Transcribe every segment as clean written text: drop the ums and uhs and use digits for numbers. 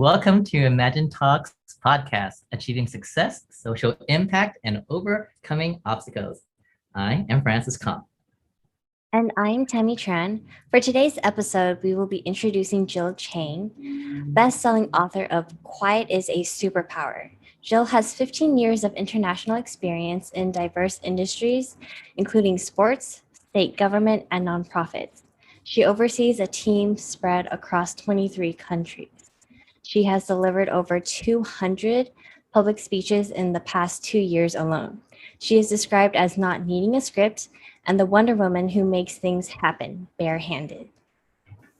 Welcome to Imagine Talks podcast, Achieving Success, Social Impact, and Overcoming Obstacles. I am Francis Kong. And I'm Tammy Tran. For today's episode, we will be introducing Jill Chang, best-selling author of Quiet is a Superpower. Jill has 15 years of international experience in diverse industries, including sports, state government, and nonprofits. She oversees a team spread across 23 countries. She has delivered over 200 public speeches in the past 2 years alone. She is described as not needing a script and the Wonder Woman who makes things happen barehanded.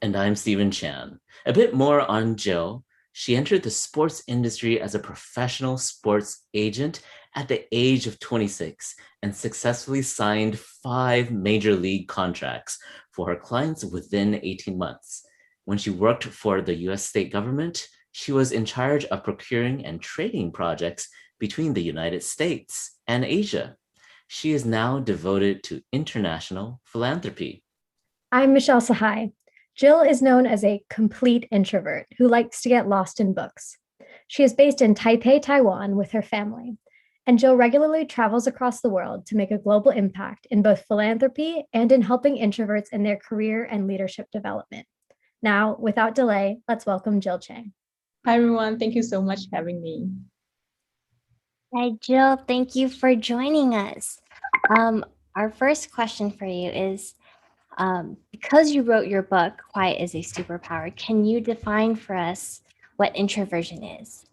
And I'm Stephen Chan. A bit more on Jill. She entered the sports industry as a professional sports agent at the age of 26 and successfully signed 5 major league contracts for her clients within 18 months. When she worked for the US state government, she was in charge of procuring and trading projects between the United States and Asia. She is now devoted to international philanthropy. I'm Michelle Sahai. Jill is known as a complete introvert who likes to get lost in books. She is based in Taipei, Taiwan with her family, and Jill regularly travels across the world to make a global impact in both philanthropy and in helping introverts in their career and leadership development. Now, without delay, let's welcome Jill Chang. Hi, everyone. Thank you so much for having me. Hi, Jill. Thank you for joining us. Our first question for you is, because you wrote your book, Quiet is a Superpower, can you define for us what introversion is?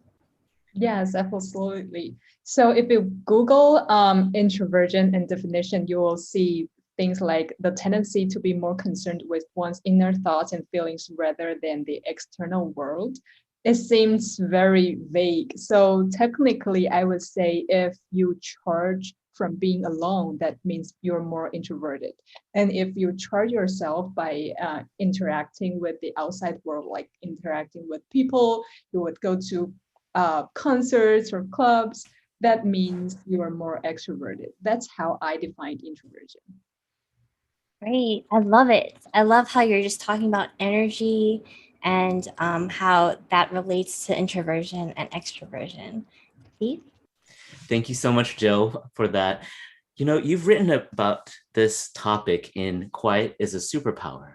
Yes, absolutely. So if you Google introversion and definition, you will see things like the tendency to be more concerned with one's inner thoughts and feelings rather than the external world. It seems very vague. So technically, I would say if you charge from being alone, that means you're more introverted. And if you charge yourself by interacting with the outside world, like interacting with people, you would go to concerts or clubs, that means you are more extroverted. That's how I defined introversion. Great. I love it. I love how you're just talking about energy and how that relates to introversion and extroversion. Steve? Thank you so much, Jill, for that. You know, you've written about this topic in Quiet is a Superpower.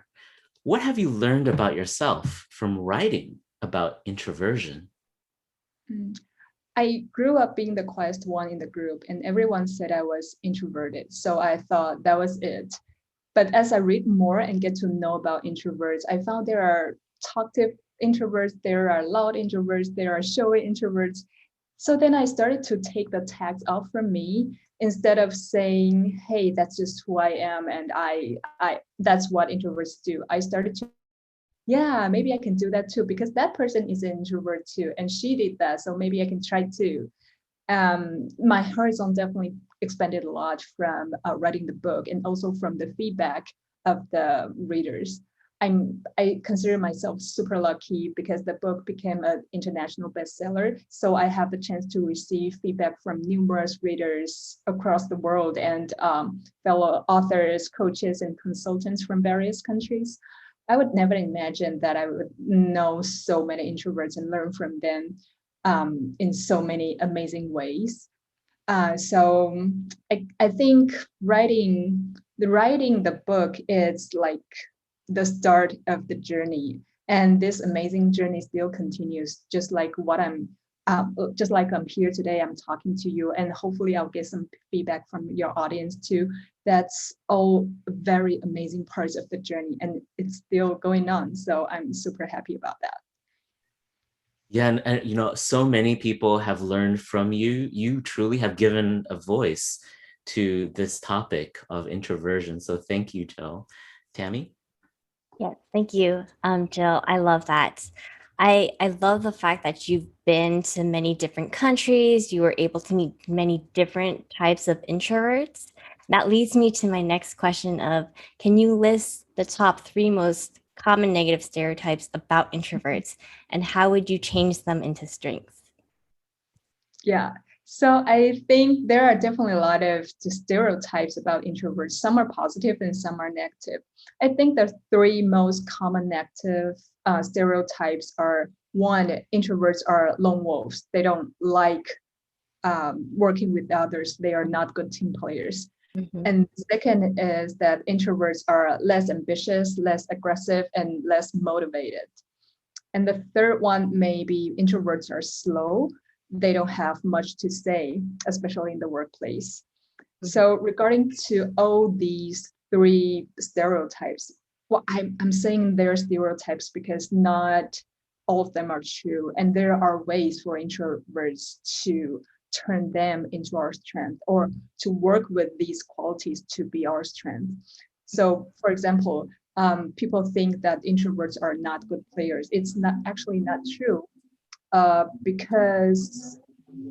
What have you learned about yourself from writing about introversion? I grew up being the quietest one in the group, and everyone said I was introverted. So I thought that was it. But as I read more and get to know about introverts, I found there are talkative introverts, there are loud introverts, there are showy introverts. So then I started to take the tags off from me instead of saying, hey, that's just who I am and I that's what introverts do. I started to, yeah, maybe I can do that too because that person is an introvert too and she did that, so maybe I can try too. My horizon definitely expanded a lot from writing the book and also from the feedback of the readers. I consider myself super lucky because the book became an international bestseller. So I have the chance to receive feedback from numerous readers across the world and fellow authors, coaches, and consultants from various countries. I would never imagine that I would know so many introverts and learn from them in so many amazing ways. So I think writing the book is like the start of the journey, and this amazing journey still continues. Just like I'm here today, I'm talking to you, and hopefully I'll get some feedback from your audience too. That's all very amazing parts of the journey, and it's still going on. So I'm super happy about that. Yeah, and you know, so many people have learned from you. You truly have given a voice to this topic of introversion. So thank you, Jill. Tammy? Yeah, thank you, Jill. I love that. I love the fact that you've been to many different countries. You were able to meet many different types of introverts. That leads me to my next question of, can you list the top 3 most common negative stereotypes about introverts and how would you change them into strengths? Yeah. So I think there are definitely a lot of stereotypes about introverts. Some are positive and some are negative. I think the 3 most common negative stereotypes are one, introverts are lone wolves. They don't like working with others. They are not good team players. And second is that introverts are less ambitious, less aggressive, and less motivated. And the third one, maybe introverts are slow. They don't have much to say, especially in the workplace. So regarding to all these three stereotypes, well, I'm saying they're stereotypes because not all of them are true. And there are ways for introverts to turn them into our strength or to work with these qualities to be our strength. So for example, people think that introverts are not good players. It's not actually not true because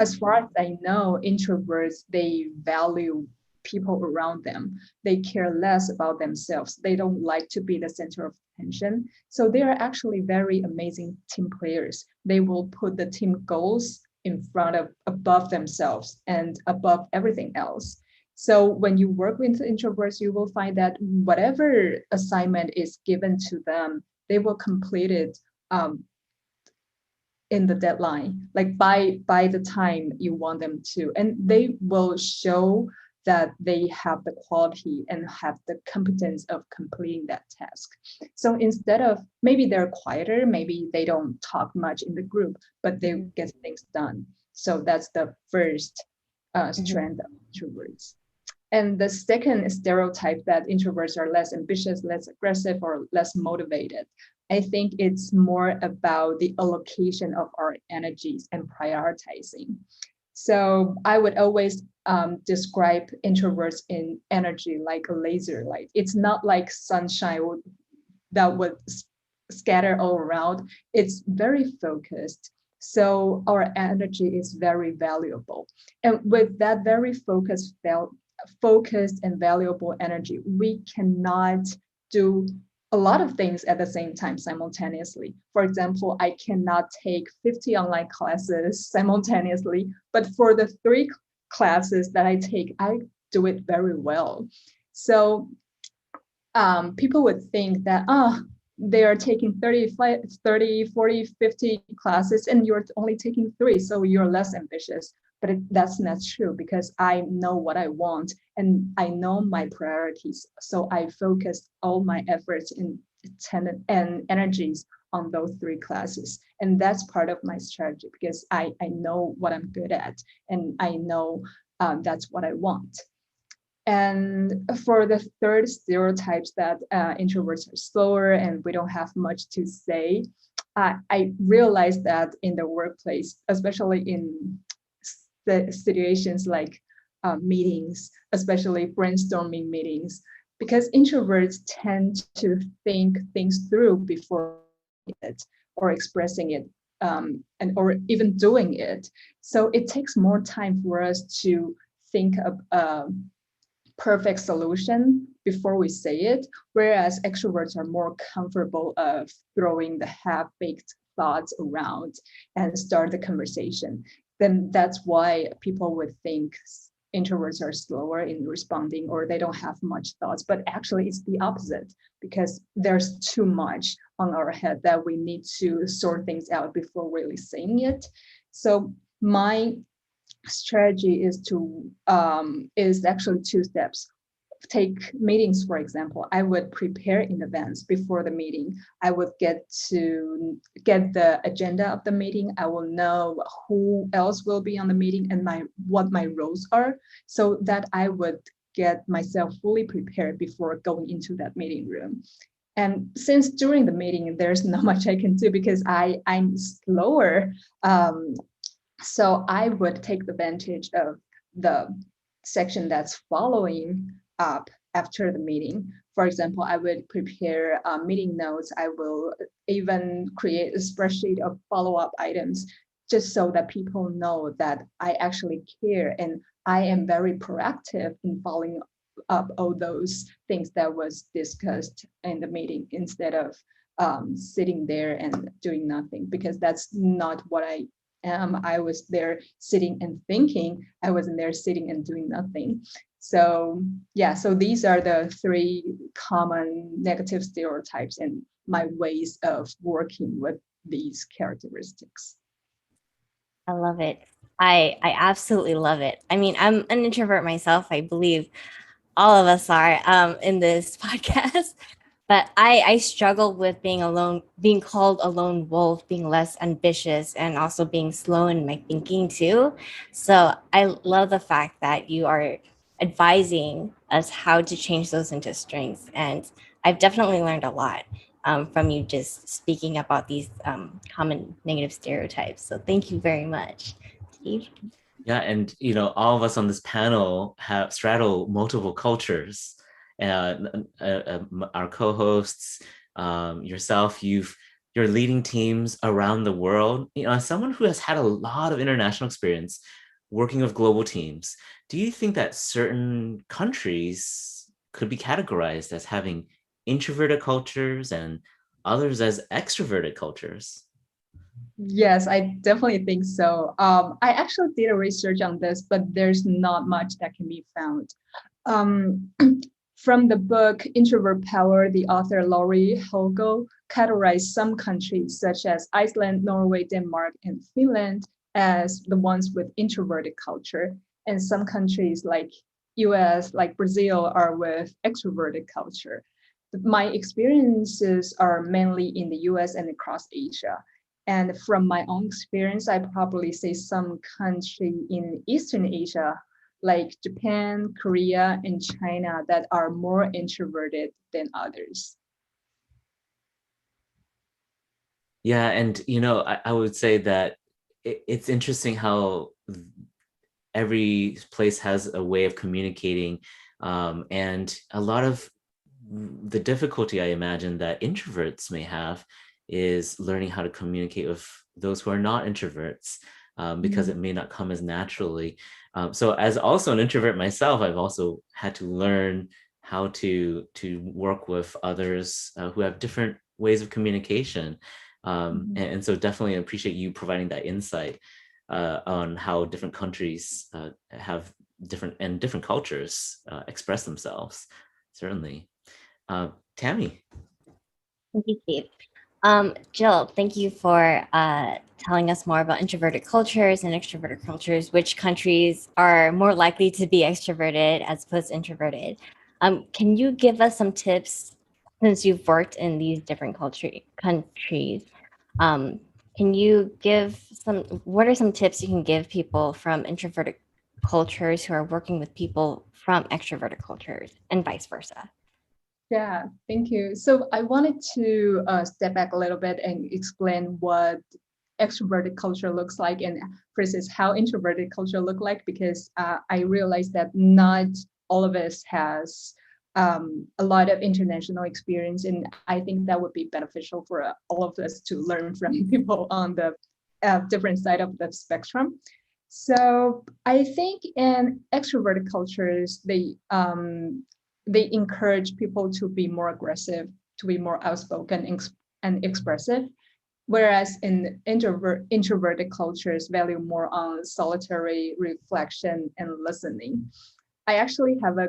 as far as I know, introverts, they value people around them. They care less about themselves. They don't like to be the center of attention. So they are actually very amazing team players. They will put the team goals in front of above themselves and above everything else. So when you work with introverts, you will find that whatever assignment is given to them, they will complete it in the deadline, like by the time you want them to, and they will show that they have the quality and have the competence of completing that task. So instead of, maybe they're quieter, maybe they don't talk much in the group, but they get things done. So that's the first strand of introverts. And the second stereotype, that introverts are less ambitious, less aggressive, or less motivated. I think it's more about the allocation of our energies and prioritizing. So I would always describe introverts in energy like a laser light. It's not like sunshine that would scatter all around. It's very focused. So our energy is very valuable. And with that very focused and valuable energy, we cannot do a lot of things at the same time simultaneously. For example, I cannot take 50 online classes simultaneously, but for the 3 classes that I take, I do it very well. So people would think that, they are taking 30, 40, 50 classes and you're only taking 3, so you're less ambitious. But that's not true, because I know what I want and I know my priorities. So I focus all my efforts and energies on those 3 classes. And that's part of my strategy, because I know what I'm good at and I know that's what I want. And for the third stereotypes, that introverts are slower and we don't have much to say, I realized that in the workplace, especially in the situations like meetings, especially brainstorming meetings, because introverts tend to think things through before it or expressing it or even doing it. So it takes more time for us to think of a perfect solution before we say it, whereas extroverts are more comfortable of throwing the half-baked thoughts around and start the conversation. Then that's why people would think introverts are slower in responding, or they don't have much thoughts. But actually it's the opposite, because there's too much on our head that we need to sort things out before really saying it. So my strategy is actually 2 steps. Take meetings, for example. I would prepare in advance before the meeting. I would get the agenda of the meeting. I will know who else will be on the meeting and what my roles are, so that I would get myself fully prepared before going into that meeting room. And since during the meeting, there's not much I can do because I'm slower, so I would take advantage of the section that's following up after the meeting. For example, I would prepare meeting notes. I will even create a spreadsheet of follow-up items, just so that people know that I actually care and I am very proactive in following up all those things that was discussed in the meeting, instead of sitting there and doing nothing, because that's not what I am. I was there sitting and thinking. I wasn't there sitting and doing nothing. So yeah, so these are the 3 common negative stereotypes and my ways of working with these characteristics. I love it. I absolutely love it. I mean, I'm an introvert myself. I believe all of us are in this podcast. But I struggle with being alone, being called a lone wolf, being less ambitious, and also being slow in my thinking too. So I love the fact that you are advising us how to change those into strengths. And I've definitely learned a lot from you just speaking about these common negative stereotypes. So thank you very much, Steve. Yeah, and all of us on this panel have straddle multiple cultures. Our co-hosts, yourself, you're leading teams around the world. As someone who has had a lot of international experience working with global teams, do you think that certain countries could be categorized as having introverted cultures and others as extroverted cultures? Yes, I definitely think so. I actually did a research on this, but there's not much that can be found. Um, from the book Introvert Power, the author Laurie Hogel categorized some countries such as Iceland, Norway, Denmark, and Finland as the ones with introverted culture, and some countries like US, like Brazil, are with extroverted culture. My experiences are mainly in the US and across Asia. And from my own experience, I probably say some country in Eastern Asia, like Japan, Korea, and China, that are more introverted than others. Yeah, and I would say that it's interesting how every place has a way of communicating, and a lot of the difficulty I imagine that introverts may have is learning how to communicate with those who are not introverts, because it may not come as naturally. So as also an introvert myself, I've also had to learn how to work with others who have different ways of communication. And so definitely appreciate you providing that insight on how different countries have different cultures express themselves, certainly. Tammy. Thank you, Steve. Jill, thank you for telling us more about introverted cultures and extroverted cultures. Which countries are more likely to be extroverted as opposed to introverted? Can you give us some tips since you've worked in these different countries? Can you give what are some tips you can give people from introverted cultures who are working with people from extroverted cultures and vice versa? Yeah, thank you. So I wanted to step back a little bit and explain what extroverted culture looks like and versus how introverted culture look like, because I realized that not all of us has a lot of international experience, and I think that would be beneficial for all of us to learn from people on the different side of the spectrum. So I think in extroverted cultures, they encourage people to be more aggressive, to be more outspoken and expressive. Whereas in introverted cultures value more on solitary reflection and listening. I actually have a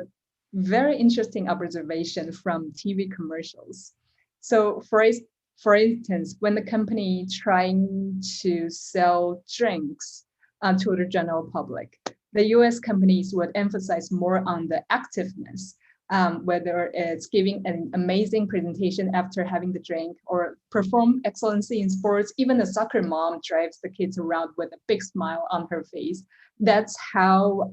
very interesting observation from TV commercials. So for instance, when the company trying to sell drinks to the general public, the US companies would emphasize more on the activeness, whether it's giving an amazing presentation after having the drink or perform excellency in sports. Even a soccer mom drives the kids around with a big smile on her face. That's how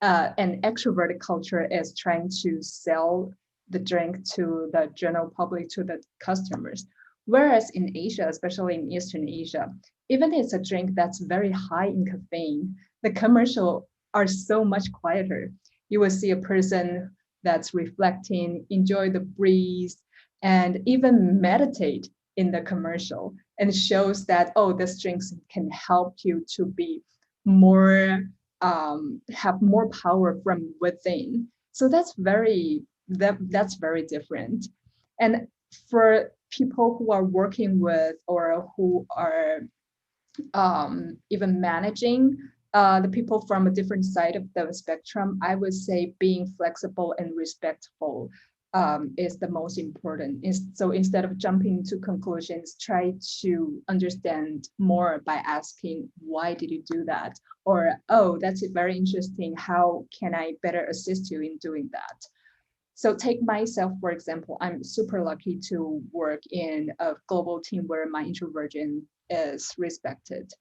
an extroverted culture is trying to sell the drink to the general public, to the customers. Whereas in Asia, especially in Eastern Asia, even if it's a drink that's very high in caffeine, the commercial are so much quieter. You will see a person that's reflecting, enjoy the breeze, and even meditate in the commercial. And it shows that, oh, this drinks can help you to be more, have more power from within. So that's very different. And for people who are working with or who are even managing the people from a different side of the spectrum, I would say being flexible and respectful is the most important. So instead of jumping to conclusions, try to understand more by asking, why did you do that? Or, oh, that's very interesting. How can I better assist you in doing that? So take myself, for example, I'm super lucky to work in a global team where my introversion is respected.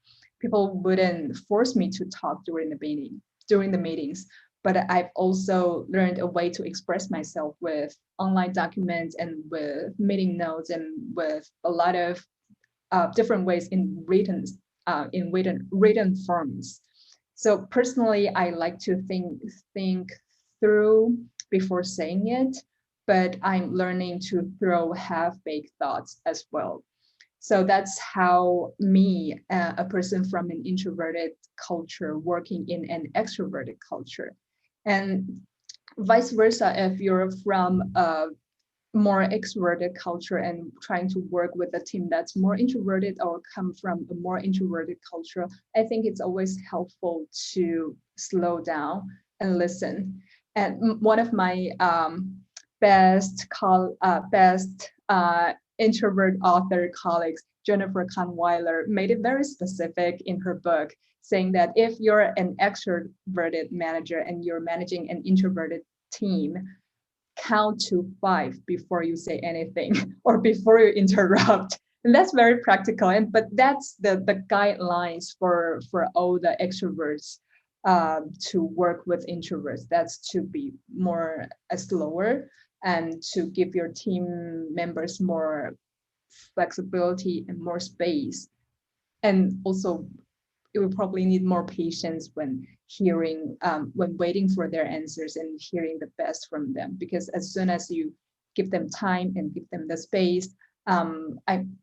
People wouldn't force me to talk during the meetings, but I've also learned a way to express myself with online documents and with meeting notes and with a lot of different ways in written forms. So personally, I like to think through before saying it, but I'm learning to throw half-baked thoughts as well. So that's how me, a person from an introverted culture, working in an extroverted culture, and vice versa. If you're from a more extroverted culture and trying to work with a team that's more introverted or come from a more introverted culture, I think it's always helpful to slow down and listen. And one of my best introvert author colleagues, Jennifer Kahnweiler, made it very specific in her book, saying that if you're an extroverted manager and you're managing an introverted team, count to 5 before you say anything or before you interrupt. And that's very practical. But that's the guidelines for all the extroverts to work with introverts. That's to be more slower and to give your team members more flexibility and more space. And also, you will probably need more patience when when waiting for their answers and hearing the best from them. Because as soon as you give them time and give them the space,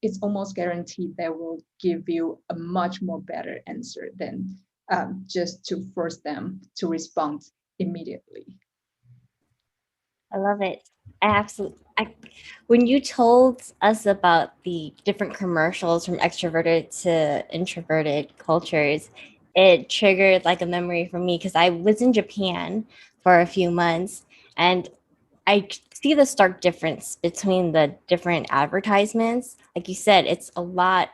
it's almost guaranteed they will give you a much more better answer than just to force them to respond immediately. I love it. When you told us about the different commercials from extroverted to introverted cultures, it triggered like a memory for me because I was in Japan for a few months and I see the stark difference between the different advertisements. Like you said, it's a lot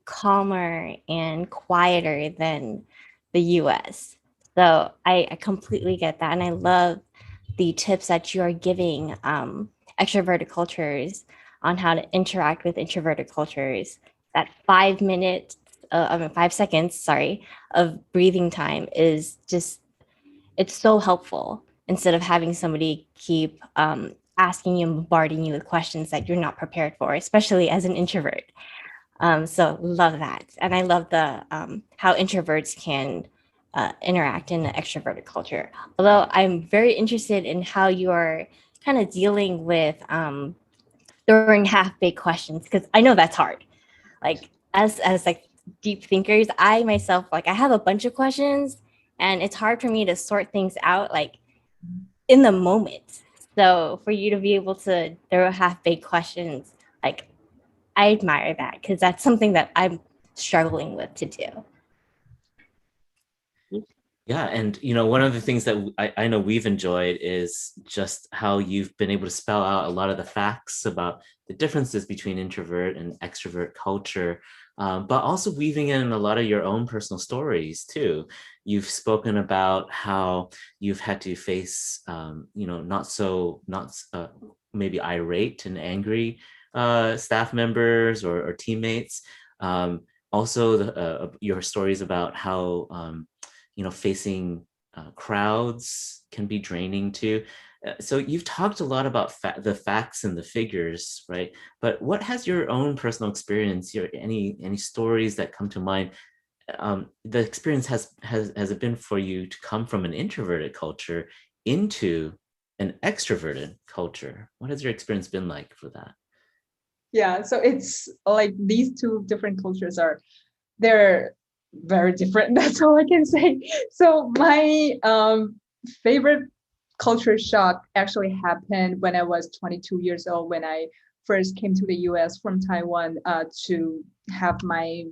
calmer and quieter than the US. So I completely get that. And I love the tips that you are giving extroverted cultures on how to interact with introverted cultures. That 5 seconds, sorry, of breathing time is just, it's so helpful instead of having somebody keep asking you and bombarding you with questions that you're not prepared for, especially as an introvert. So love that. And I love the how introverts can interact in an extroverted culture. Although I'm very interested in how you are kind of dealing with throwing half-baked questions, because I know that's hard. Like as like deep thinkers, I myself, like I have a bunch of questions and it's hard for me to sort things out like in the moment. So for you to be able to throw half-baked questions, like I admire that because that's something that I'm struggling with to do. Yeah, and one of the things that I know we've enjoyed is just how you've been able to spell out a lot of the facts about the differences between introvert and extrovert culture, but also weaving in a lot of your own personal stories too. You've spoken about how you've had to face, not maybe irate and angry staff members or teammates. Also, your stories about how facing crowds can be draining too. So you've talked a lot about the facts and the figures, right? But what has your own personal experience, any stories that come to mind? The experience has it been for you to come from an introverted culture into an extroverted culture? What has your experience been like for that? Yeah, so it's like these two different cultures they're very different. That's all I can say. So my favorite culture shock actually happened when I was 22 years old, when I first came to the US from Taiwan to have my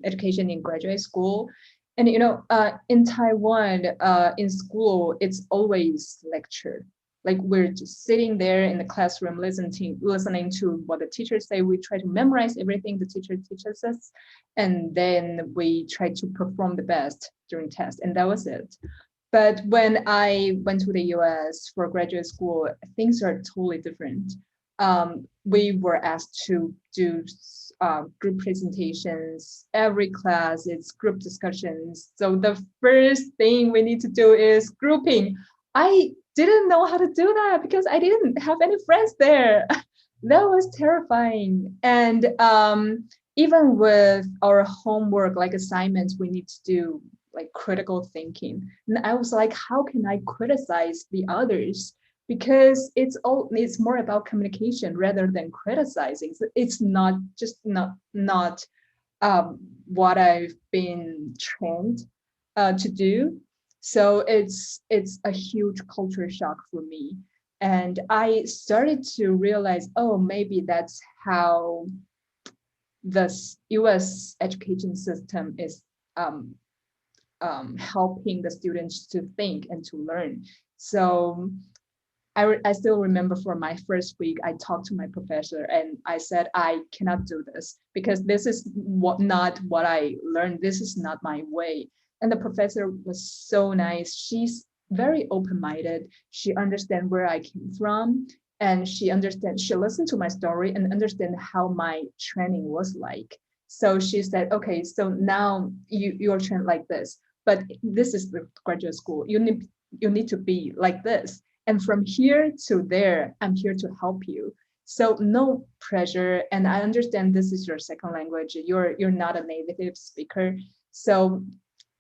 education in graduate school. And in Taiwan, in school, it's always lecture. Like we're just sitting there in the classroom listening to what the teachers say. We try to memorize everything the teacher teaches us, and then we try to perform the best during tests, and that was it. But when I went to the US for graduate school, things are totally different. We were asked to do group presentations. Every class, it's group discussions. So the first thing we need to do is grouping. I didn't know how to do that because I didn't have any friends there. That was terrifying. And even with our homework, like assignments, we need to do like critical thinking. And I was like, how can I criticize the others? Because it's more about communication rather than criticizing. So it's not what I've been trained to do. So it's a huge culture shock for me. And I started to realize, oh, maybe that's how the US education system is helping the students to think and to learn. So I still remember for my first week, I talked to my professor and I said, I cannot do this because this is not what I learned. This is not my way. And the professor was so nice. She's very open-minded. She understands where I came from, and she listened to my story and understand how my training was like. So she said, okay, so now you're trained like this, but this is the graduate school. You need to be like this. And from here to there, I'm here to help you. So no pressure. And I understand this is your second language. You're not a native speaker. So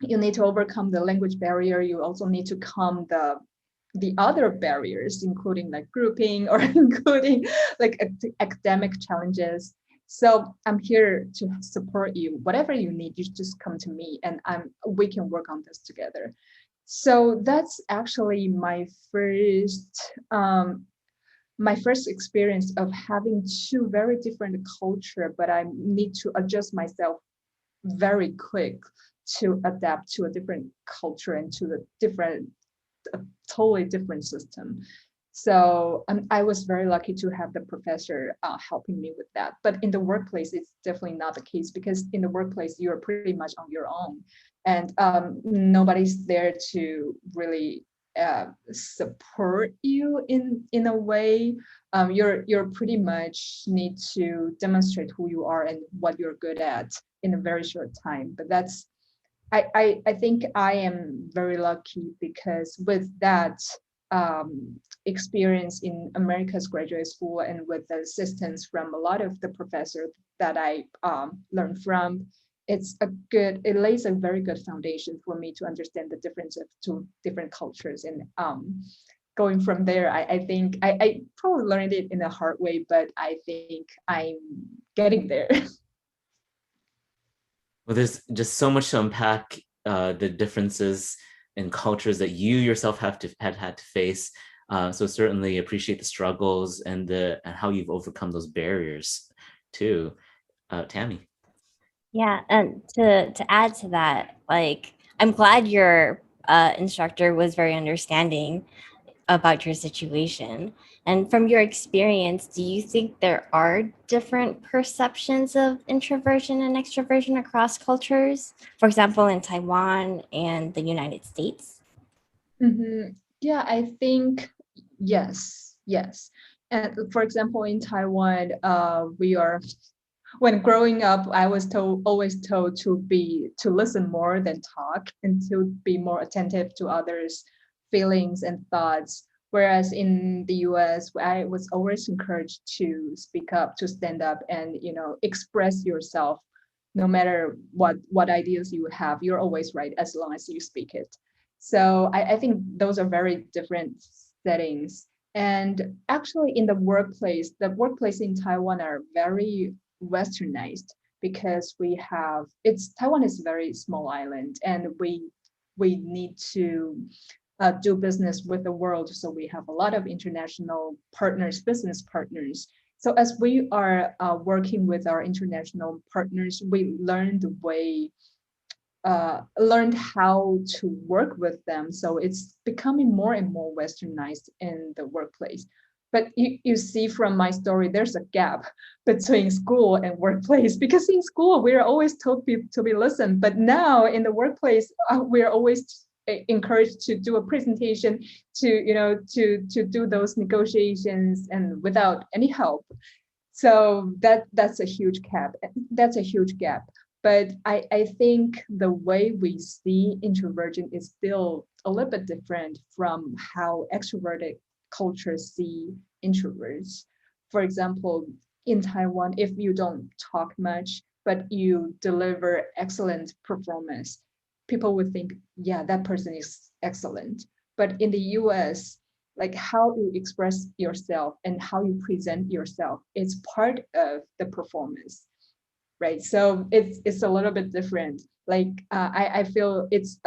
you need to overcome the language barrier. You also need to come the other barriers, including like grouping or including like academic challenges. So I'm here to support you. Whatever you need, you just come to me and we can work on this together. So that's actually my first experience of having two very different culture, but I need to adjust myself very quick to adapt to a different culture and to a totally different system. So I was very lucky to have the professor helping me with that. But in the workplace, it's definitely not the case because in the workplace, you're pretty much on your own. And nobody's there to really support you in a way. You're pretty much need to demonstrate who you are and what you're good at in a very short time. But that's I think I am very lucky because with that experience in America's graduate school and with the assistance from a lot of the professors that I learned from, it lays a very good foundation for me to understand the difference of two different cultures. And going from there, I think I probably learned it in a hard way, but I think I'm getting there. Well, there's just so much to unpack, the differences in cultures that you yourself had to face. So certainly appreciate the struggles and how you've overcome those barriers too. Tammy. Yeah, and to add to that, like I'm glad your instructor was very understanding about your situation. And from your experience, do you think there are different perceptions of introversion and extroversion across cultures? For example, in Taiwan and the United States? Mm-hmm. Yeah, I think yes. And for example, in Taiwan, when growing up, I was always told to listen more than talk and to be more attentive to others' feelings and thoughts. Whereas in the US, I was always encouraged to speak up, to stand up, and express yourself. No matter what ideas you have, you're always right as long as you speak it. So I think those are very different settings. And actually, in the workplace in Taiwan are very westernized because Taiwan is a very small island, and we need to do business with the world. So we have a lot of international partners, business partners. So as we are working with our international partners, we learn the way learned how to work with them. So it's becoming more and more westernized in the workplace. But you see from my story, there's a gap between school and workplace, because in school we're always told to be listened, but now in the workplace we're always encouraged to do a presentation, to do those negotiations, and without any help. So that's a huge gap. That's a huge gap. But I think the way we see introversion is still a little bit different from how extroverted cultures see introverts. For example, in Taiwan, if you don't talk much, but you deliver excellent performance, people would think, yeah, that person is excellent. But in the US, like how you express yourself and how you present yourself is part of the performance, right? So it's a little bit different. Like I feel it's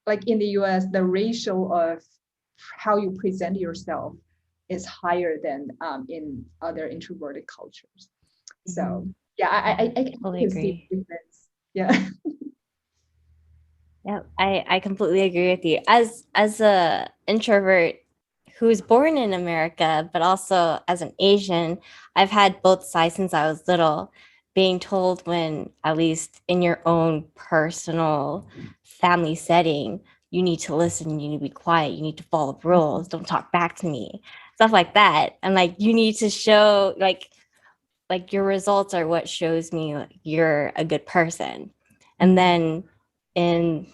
like in the US, the ratio of how you present yourself is higher than in other introverted cultures. So yeah, I Totally can see agree. the difference. Yeah. Yeah, I completely agree with you. As a introvert who's born in America, but also as an Asian, I've had both sides since I was little, being told when, at least in your own personal family setting, you need to listen, you need to be quiet, you need to follow rules, don't talk back to me, stuff like that. And like you need to show like your results are what shows me like, you're a good person. And then in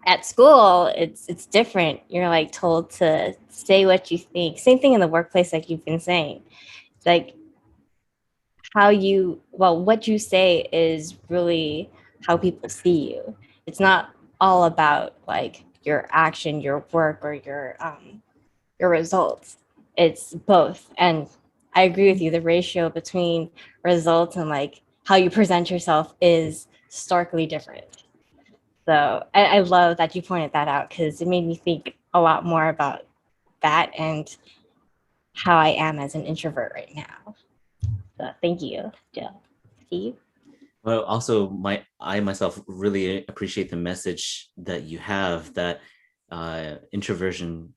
at school it's different. You're like told to say what you think. Same thing in the workplace, like you've been saying. It's like what you say is really how people see you. It's not all about like your action, your work, or your results. It's both. And I agree with you, the ratio between results and like how you present yourself is starkly different. So I love that you pointed that out, because it made me think a lot more about that and how I am as an introvert right now. So thank you, Jill. Steve? Well, also, I myself really appreciate the message that you have that introversion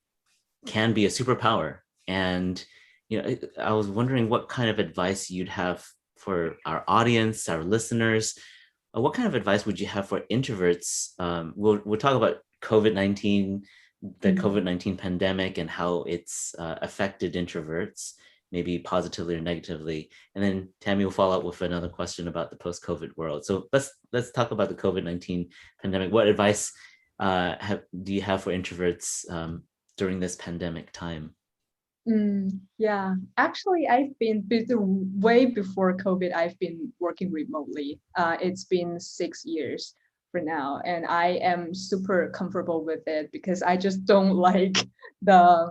can be a superpower. And I was wondering what kind of advice you'd have for our audience, our listeners. What kind of advice would you have for introverts? We'll talk about COVID-19, the COVID-19 pandemic, and how it's affected introverts, maybe positively or negatively. And then Tammy will follow up with another question about the post-COVID world. So let's talk about the COVID-19 pandemic. What advice do you have for introverts during this pandemic time? Yeah, actually, I've been way before COVID. I've been working remotely. It's been 6 years for now, and I am super comfortable with it because I just don't like the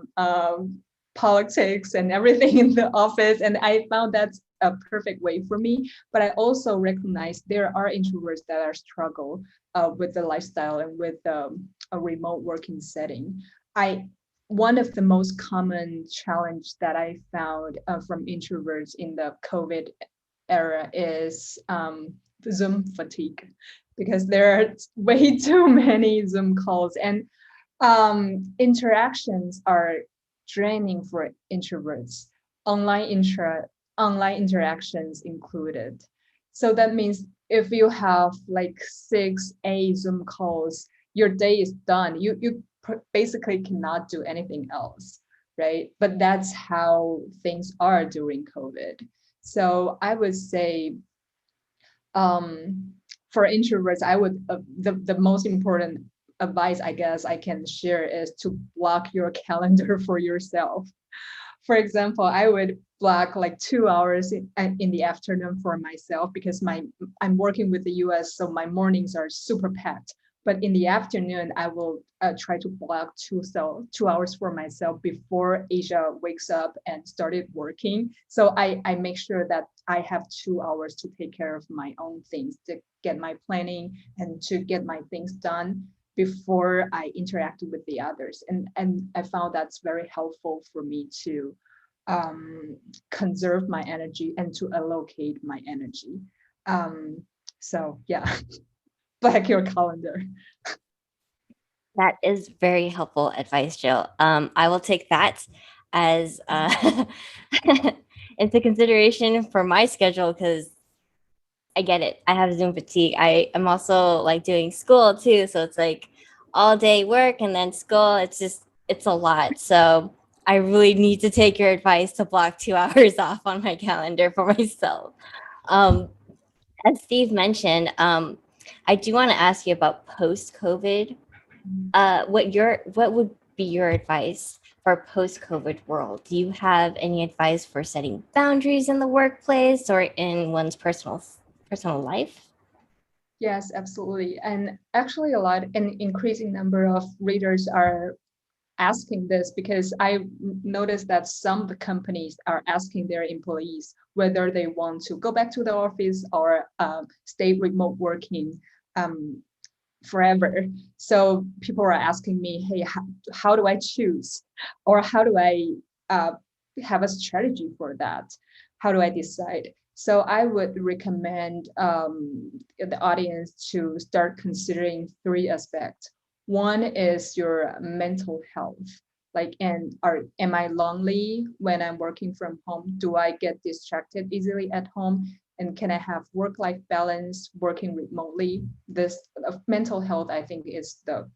politics and everything in the office. And I found that's a perfect way for me. But I also recognize there are introverts that are struggle with the lifestyle and with a remote working setting. One of the most common challenge that I found from introverts in the COVID era is Zoom fatigue, because there are way too many Zoom calls, and interactions are draining for introverts, online interactions included. So that means if you have like 6 Zoom calls, your day is done. You basically cannot do anything else, right? But that's how things are during COVID. So I would say for introverts, I would the most important advice I guess I can share is to block your calendar for yourself. For example, I would block like 2 hours in the afternoon for myself, because I'm working with the US, so my mornings are super packed. But in the afternoon, I will try to block 2 hours for myself before Asia wakes up and started working. So I make sure that I have 2 hours to take care of my own things, to get my planning and to get my things done before I interact with the others. And I found that's very helpful for me to conserve my energy and to allocate my energy. So yeah. black your calendar. That is very helpful advice, Jill. I will take that as into consideration for my schedule because I get it. I have Zoom fatigue. I am also like doing school too, so it's like all day work and then school. It's a lot. So I really need to take your advice to block 2 hours off on my calendar for myself. Um, as Steve mentioned, I do want to ask you about post-COVID. What would be your advice for post-COVID world? Do you have any advice for setting boundaries in the workplace or in one's personal life? Yes, absolutely. And actually, an increasing number of readers are asking this because I noticed that some of the companies are asking their employees whether they want to go back to the office or stay remote working forever. So people are asking me, hey, how do I choose? Or how do I have a strategy for that? How do I decide? So I would recommend the audience to start considering 3 aspects. One is your mental health. Like, am I lonely when I'm working from home? Do I get distracted easily at home? And can I have work-life balance working remotely? This mental health, I think, is the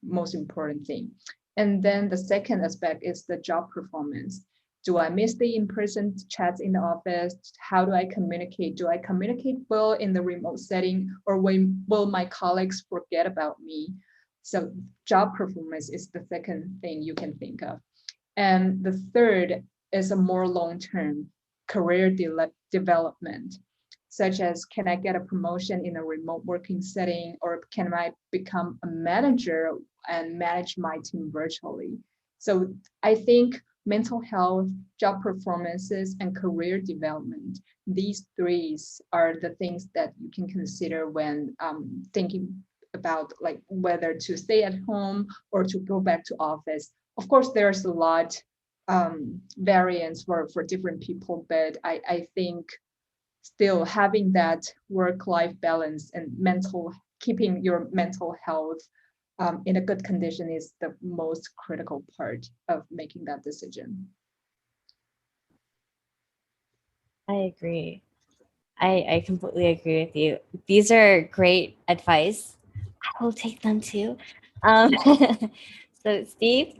most important thing. And then the second aspect is the job performance. Do I miss the in-person chats in the office? How do I communicate? Do I communicate well in the remote setting, or will my colleagues forget about me? So job performance is the second thing you can think of. And the third is a more long-term career development, such as, can I get a promotion in a remote working setting, or can I become a manager and manage my team virtually? So I think mental health, job performances, and career development, these 3 are the things that you can consider when thinking about like whether to stay at home or to go back to office. Of course, there's a lot variance for different people, but I think still having that work-life balance and keeping your mental health in a good condition is the most critical part of making that decision. I agree. I completely agree with you. These are great advice. I will take them too. So, Steve?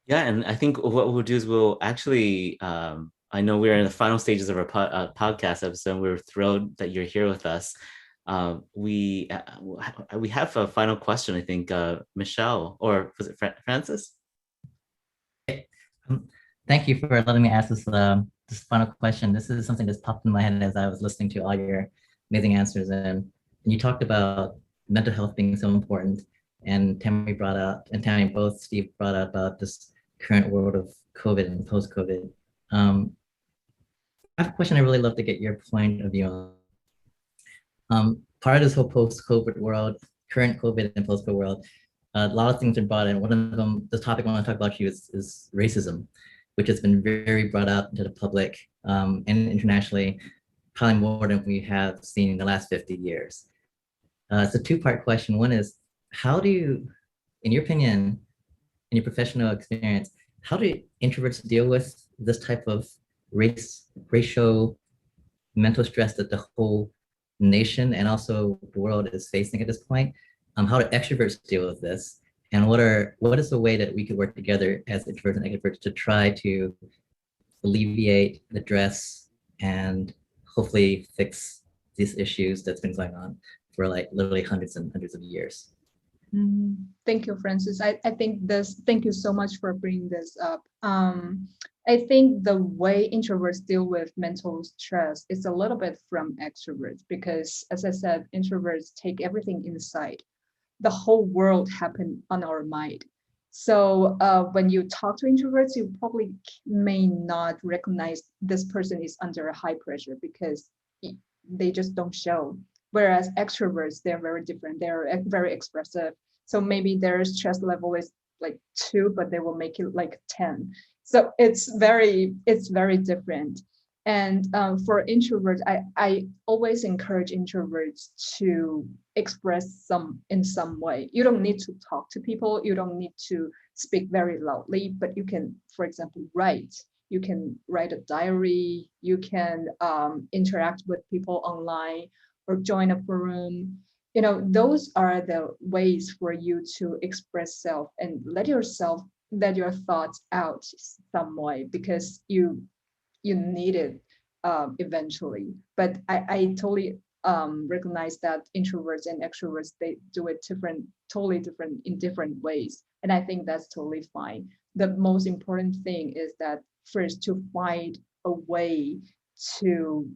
Yeah, and I think what we'll do is we'll actually, I know we're in the final stages of our podcast episode. We're thrilled that you're here with us. We have a final question, I think, Michelle, or was it Francis? Thank you for letting me ask this final question. This is something that's popped in my head as I was listening to all your amazing answers. And you talked about mental health being so important. And Tammy both, Steve brought up about this current world of COVID and post-COVID. I have a question I really love to get your point of view on. Part of this whole post-COVID world, current COVID and post-COVID world, a lot of things are brought in. One of them, the topic I want to talk about to you is racism, which has been very brought out into the public and internationally, probably more than we have seen in the last 50 years. It's a 2-part question. One is, how do you, in your opinion, in your professional experience, how do introverts deal with this type of racial mental stress that the whole nation and also the world is facing at this point? How do extroverts deal with this? And what is the way that we could work together as introverts and extroverts to try to alleviate, address, and hopefully fix these issues that's been going on for like literally hundreds and hundreds of years? Thank you, Francis. Thank you so much for bringing this up. I think the way introverts deal with mental stress is a little bit from extroverts because, as I said, introverts take everything inside. The whole world happens on our mind. So when you talk to introverts, you probably may not recognize this person is under high pressure because they just don't show. Whereas extroverts, they're very different. They're very expressive. So maybe their stress level is like 2, but they will make it like 10. So it's very different. And for introverts, I always encourage introverts to express in some way. You don't need to talk to people. You don't need to speak very loudly, but you can, for example, write. You can write a diary. You can interact with people online or join a forum. Those are the ways for you to express self and let your thoughts out some way, because you need it eventually. But I totally recognize that introverts and extroverts, they do it totally different in different ways. And I think that's totally fine. The most important thing is that first to find a way to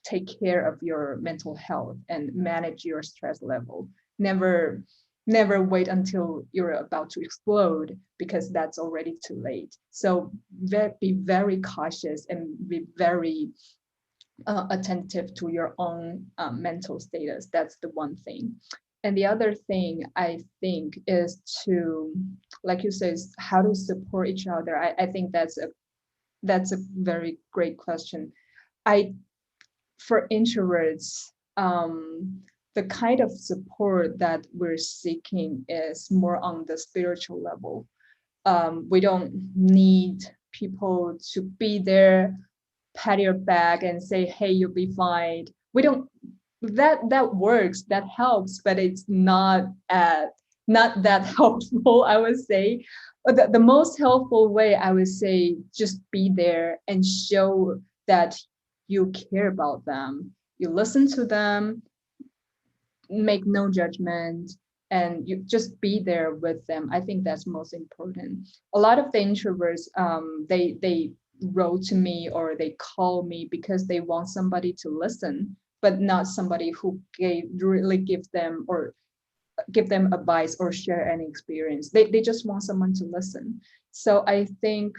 take care of your mental health and manage your stress level. Never wait until you're about to explode, because that's already too late. So be very cautious and be very attentive to your own mental status. That's the one thing. And the other thing I think is to, like you said, how to support each other. I think that's a very great question. For introverts, the kind of support that we're seeking is more on the spiritual level. We don't need people to be there, pat your back and say, hey, you'll be fine. We don't, that works, that helps, but it's not that helpful, I would say. But the most helpful way, I would say, just be there and show that you care about them. You listen to them, make no judgment, and you just be there with them. I think that's most important. A lot of the introverts, they wrote to me or they call me because they want somebody to listen, but not somebody who really give them advice or share any experience. They just want someone to listen. So I think,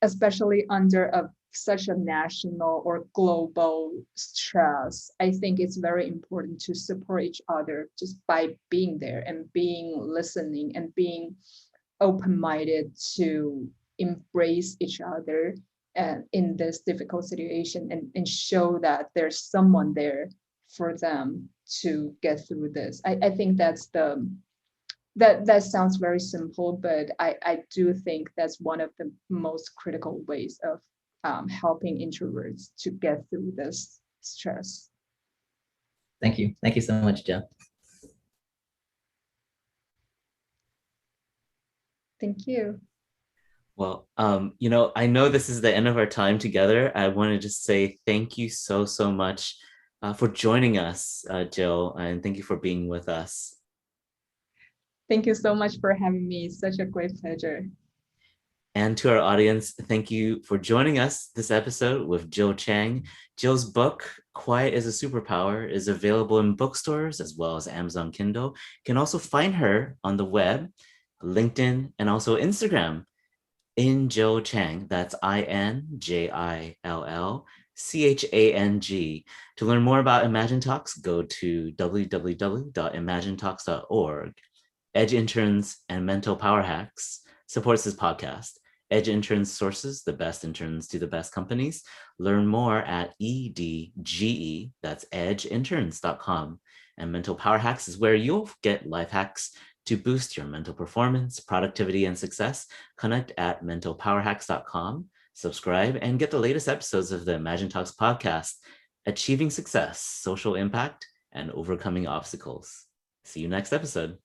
especially under such a national or global stress, I think it's very important to support each other just by being there and being listening and being open-minded to embrace each other in this difficult situation, and show that there's someone there for them to get through this. I think that's that sounds very simple, but I do think that's one of the most critical ways of helping introverts to get through this stress. Thank you. Thank you so much, Jill. Thank you. Well, I know this is the end of our time together. I want to just say thank you so much for joining us, Jill, and thank you for being with us. Thank you so much for having me. It's such a great pleasure. And to our audience, thank you for joining us this episode with Jill Chang. Jill's book, Quiet is a Superpower, is available in bookstores as well as Amazon Kindle. You can also find her on the web, LinkedIn, and also Instagram in Jill Chang. That's INJILLCHANG. To learn more about Imagine Talks, go to www.imaginetalks.org. Edge Interns and Mental Power Hacks supports this podcast. Edge Interns sources the best interns to the best companies. Learn more at EDGE, that's edgeinterns.com. And Mental Power Hacks is where you'll get life hacks to boost your mental performance, productivity, and success. Connect at mentalpowerhacks.com, subscribe, and get the latest episodes of the Imagine Talks podcast, Achieving Success, Social Impact, and Overcoming Obstacles. See you next episode.